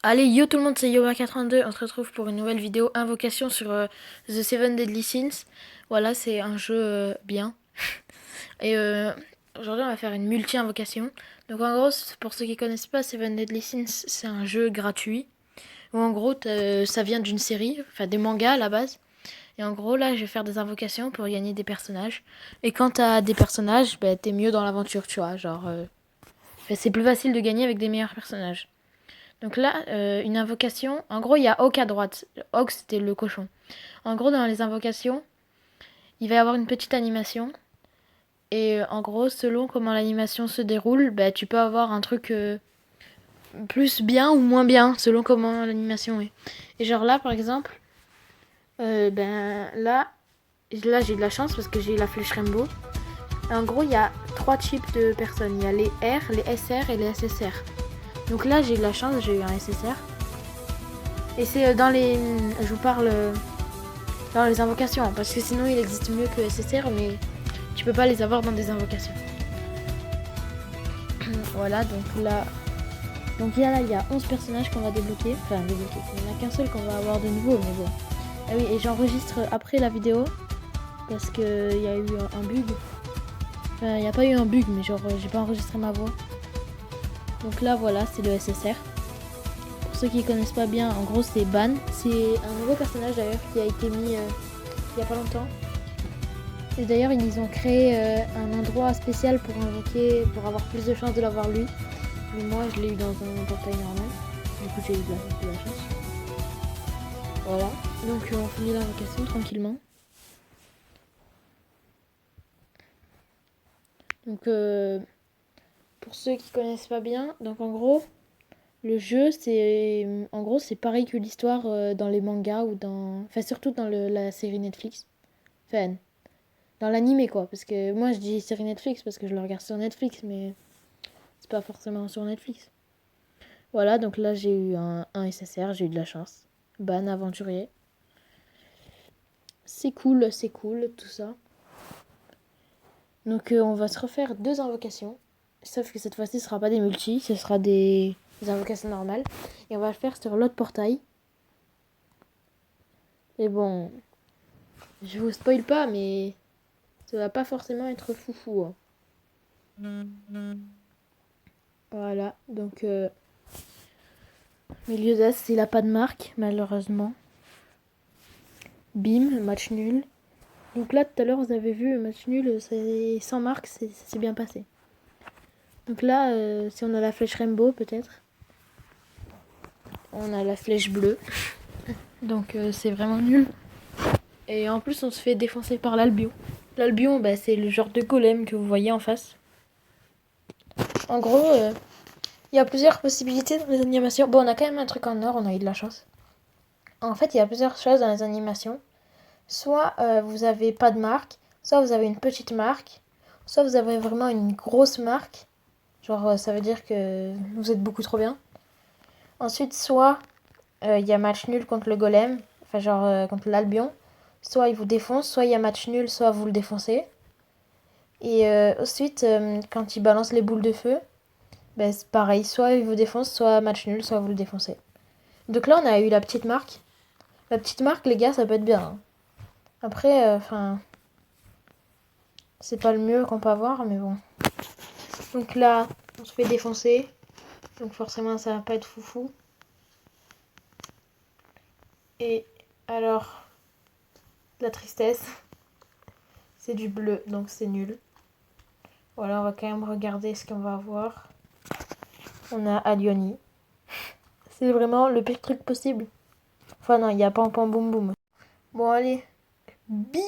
Allez, yo tout le monde, c'est Yoba82. On se retrouve pour une nouvelle vidéo invocation sur The Seven Deadly Sins. Voilà, c'est un jeu bien. Et aujourd'hui, on va faire une multi-invocation. Donc en gros, pour ceux qui connaissent pas, Seven Deadly Sins, c'est un jeu gratuit. Où en gros, ça vient d'une série, enfin des mangas à la base. Et en gros, là, je vais faire des invocations pour gagner des personnages. Et quand t'as des personnages, bah, t'es mieux dans l'aventure, tu vois. Genre, c'est plus facile de gagner avec des meilleurs personnages. Donc là, une invocation, en gros, il y a Hawk à droite. Hawk, c'était le cochon. En gros, dans les invocations, il va y avoir une petite animation. Et en gros, selon comment l'animation se déroule, bah, tu peux avoir un truc plus bien ou moins bien, selon comment l'animation est. Et genre là, par exemple, là j'ai de la chance parce que j'ai eu la flèche Rainbow. Et en gros, il y a 3 types de personnes. Il y a les R, les SR et les SSR. Donc là, j'ai eu de la chance, j'ai eu un SSR. Et c'est dans les... Je vous parle dans les invocations, parce que sinon il existe mieux que SSR, mais tu peux pas les avoir dans des invocations. Voilà, donc là... Donc il y a 11 personnages qu'on va débloquer. Enfin, débloquer. Il n'y en a qu'un seul qu'on va avoir de nouveau, mais bon. Ah oui, et j'enregistre après la vidéo, parce qu'il y a eu un bug. Enfin, il n'y a pas eu un bug, mais genre j'ai pas enregistré ma voix. Donc là, voilà, c'est le SSR. Pour ceux qui connaissent pas bien, en gros c'est Ban. C'est un nouveau personnage d'ailleurs qui a été mis il y a pas longtemps. Et d'ailleurs ils ont créé un endroit spécial pour invoquer, pour avoir plus de chances de l'avoir lui. Mais moi je l'ai eu dans un portail normal. Du coup j'ai eu de la chance. Voilà. Donc on finit l'invocation tranquillement. Donc pour ceux qui connaissent pas bien, donc en gros le jeu c'est pareil que l'histoire dans les mangas ou dans, enfin surtout dans la série Netflix. Enfin dans l'animé quoi, parce que moi je dis série Netflix parce que je le regarde sur Netflix, mais c'est pas forcément sur Netflix. Voilà, donc là j'ai eu un SSR, j'ai eu de la chance. Ban aventurier. C'est cool, tout ça. Donc on va se refaire 2 invocations. Sauf que cette fois-ci ce sera pas des multis, ce sera des invocations normales. Et on va le faire sur l'autre portail. Et bon, je vous spoil pas, mais ça va pas forcément être foufou. Hein. Voilà, donc Meliodas, il a pas de marque, malheureusement. Bim, match nul. Donc là, tout à l'heure, vous avez vu, match nul, c'est sans marque, c'est bien passé. Donc là, si on a la flèche Rainbow, peut-être. On a la flèche bleue. Donc c'est vraiment nul. Et en plus, on se fait défoncer par l'Albion. L'Albion, bah, c'est le genre de golem que vous voyez en face. En gros, il y a plusieurs possibilités dans les animations. Bon, on a quand même un truc en or, on a eu de la chance. En fait, il y a plusieurs choses dans les animations. Soit vous avez pas de marque, soit vous avez une petite marque, soit vous avez vraiment une grosse marque. Genre, ça veut dire que vous êtes beaucoup trop bien. Ensuite, soit il y a match nul contre le golem, enfin genre contre l'Albion. Soit il vous défonce, soit il y a match nul, soit vous le défoncez. Et ensuite, quand il balance les boules de feu, ben, c'est pareil, soit il vous défonce, soit match nul, soit vous le défoncez. Donc là, on a eu la petite marque. La petite marque, les gars, ça peut être bien. Hein. Après, enfin, c'est pas le mieux qu'on peut avoir, mais bon. Donc là, on se fait défoncer. Donc forcément, ça va pas être foufou. Et alors, la tristesse, c'est du bleu, donc c'est nul. Voilà, on va quand même regarder ce qu'on va avoir. On a Alioni. C'est vraiment le pire truc possible. Enfin non, il y a Pam Pam Boum Boum. Bon allez, bi.